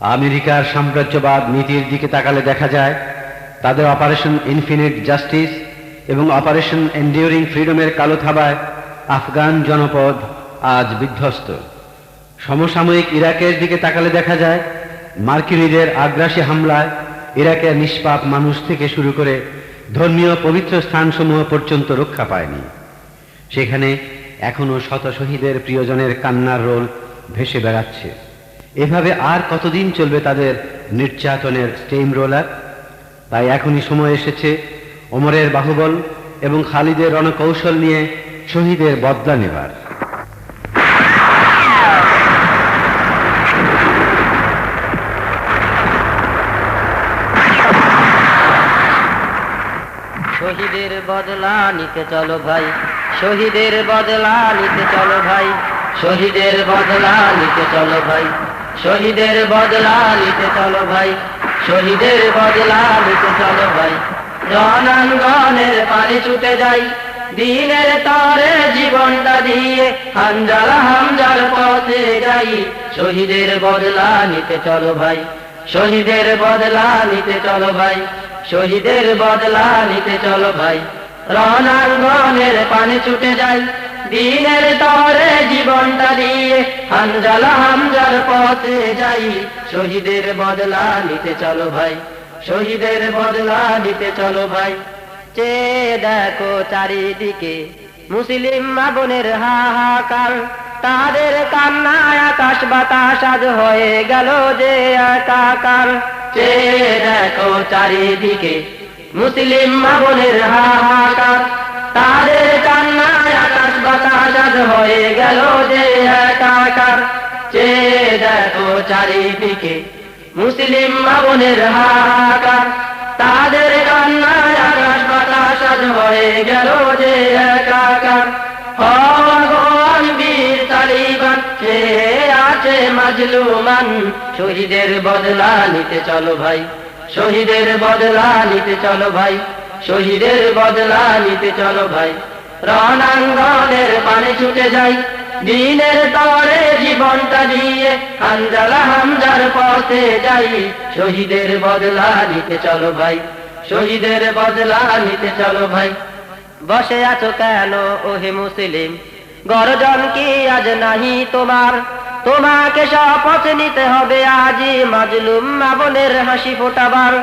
আমেরিকার সাম্রাজ্যবাদ নীতির দিকে তাকালে দেখা যায় তাদের অপারেশন ইনফিনিট জাস্টিস এবং অপারেশন এন্ডিউরিং ফ্রিডমের কালো থাবায় আফগান জনপদ আজ বিধ্বস্ত। সমসাময়িক ইরাকের দিকে তাকালে দেখা যায় মার্কিনীদের আগ্রাসী হামলায় ইরাকের নিষ্পাপ মানুষ থেকে শুরু করে ধর্মীয় পবিত্র স্থানসমূহ পর্যন্ত রক্ষা পায়নি। সেখানে এখনো শত শহীদের প্রিয়জনের কান্নার রোল ভেসে বেড়াচ্ছে। এভাবে আর কতদিন চলবে তাদের নির্যাতনের স্টেম রোলার? তাই এখনই সময় এসেছে ওমরের বাহুবল এবং খালিদের রণকৌশল নিয়ে শহীদের বদলা নেবার। শহীদের বদলা নিতে চলো ভাই, শহীদের বদলা নিতে চলো ভাই, শহীদের বদলা নিতে চলো ভাই, শহীদের বদলা নিতে চলো ভাই, শহীদের বদলা নিতে চলো ভাই। রণাঙ্গনের পানি ছুটে যাই, দিনের তরে জীবনটা দিয়ে হামজালা হামজার পথে যাই। শহীদের বদলা নিতে চলো ভাই, শহীদের বদলা নিতে চলো ভাই, শহীদের বদলা নিতে চলো ভাই। রণাঙ্গনের পানি ছুটে যাই, দিনের তরে জীবনটা দিয়ে হামজালা হামজার পথে যাই। শহীদের বদলা নিতে চলো ভাই, শহীদের বদলা নিতে চলো ভাই। চেয়ে দেখো চারিদিকে মুসলিম মা বোনের হাহাকার, তাদের কান্নায় আকাশ বাতাস আজ হয়ে গেল যে একাকার। চেয়ে দেখো চারিদিকে মুসলিম মা বোনের হাহাকার, তাদের কান্নায় আকাশ বাতাস আজ হয়ে গেল যে একাকার। চেয়ে দেখো চারিদিকে মুসলিম মা বোনের হাহাকার, তাদের কান্নায় আকাশ বাতাস আজ হয়ে গেল যে একাকার। ভগবান বীর তালিবান সে আছে মাজলুমান, শহীদের বদলা নিতে চলো ভাই, শহীদের বদলা নিতে চলো ভাই, শহীদের বদলা নিতে চলো ভাই। রণাঙ্গনের পানি ছুটে যাই, দিনের তরে জীবনটা দিয়ে হামজালা হামজার পথে যাই। শহীদের বদলা নিতে চলো ভাই, শহীদের বদলা নিতে চলো ভাই। বসে আছো কেন ওহে মুসলিম, গর্জন কি আজ নাহি তোমার? তোমাকে শপথ নিতে হবে আজই মাজলুম মা বোনের হাসি ফোটাবার।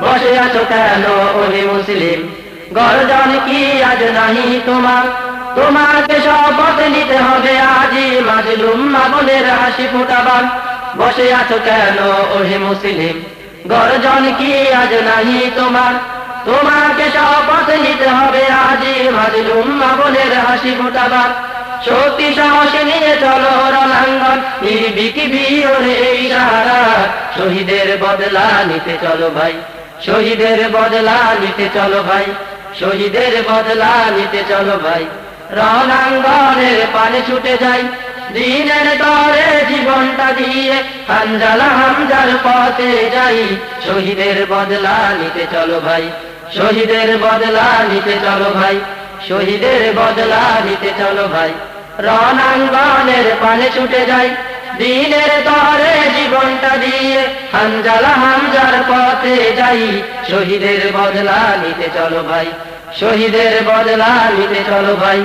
বসে আছো কেন ওহে মুসলিম, গর্জন কি আজ নাহি তোমার? তোমাকে শপথ নিতে হবে আজই মাজলুম মা বোনের হাসি ফোটাবার। বসে আছো কেন ওহে মুসলিম, গর্জন কি আজ নাহি তোমার? তোমাকে শপথ নিতে হবে আজই মাজলুম মা বোনের হাসি ফোটাবার। শক্তি সাহস নিয়ে চলো রণাঙ্গন, নির্ভীকি বীরে ইশারা। শহীদের বদলা নিতে চলো ভাই, শহীদের বদলা নিতে চলো ভাই, শহীদের বদলা নিতে চলো ভাই। রণাঙ্গনের পানি ছুটে যাই, দিনের তরে জীবনটা দিয়ে হামজালা হামজার পথে যাই। শহীদের বদলা নিতে চলো ভাই, শহীদের বদলা নিতে চলো ভাই, শহীদের বদলা নিতে চলো ভাই। রণাঙ্গনের পানি ছুটে যাই, দিনের তরে জীবনটা দিয়ে হামজালা হামজার পথে যাই। শহীদের বদলা নিতে চলো ভাই, শহীদের বদলা নিতে চলো ভাই,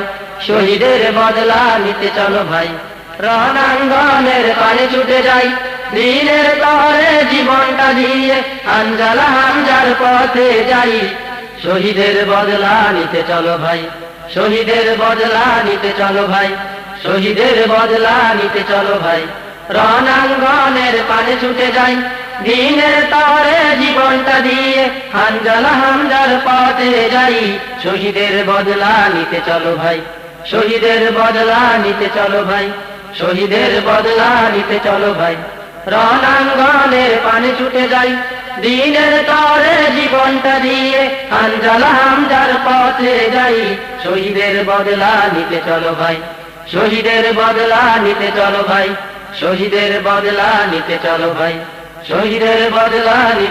শহীদের বদলা নিতে চলো ভাই। রণাঙ্গনের পানি ছুটে যাই, দিনের তরে জীবনটা দিয়ে হামজালা হামজার পথে যাই। শহীদের বদলা নিতে চলো ভাই, শহীদের বদলা নিতে চলো ভাই, শহীদের বদলা নিতে চলো ভাই। রণাঙ্গনের পানি ছুটে যাই, দিনের তরে জীবনটা দিয়ে হামজালা হামজার পথে যাই। শহীদের বদলা নিতে চলো ভাই, শহীদের বদলা নিতে চলো ভাই, শহীদের বদলা নিতে চলো ভাই। রণাঙ্গনের পানি ছুটে যাই, দিনের তরে জীবনটা দিয়ে হামজালা হামজার পথে যাই। শহীদের বদলা নিতে চলো ভাই, শহীদের বদলা নিতে চলো ভাই, শহীদের বদলা নিতে চলো ভাই, শহীদের বদলা নিতে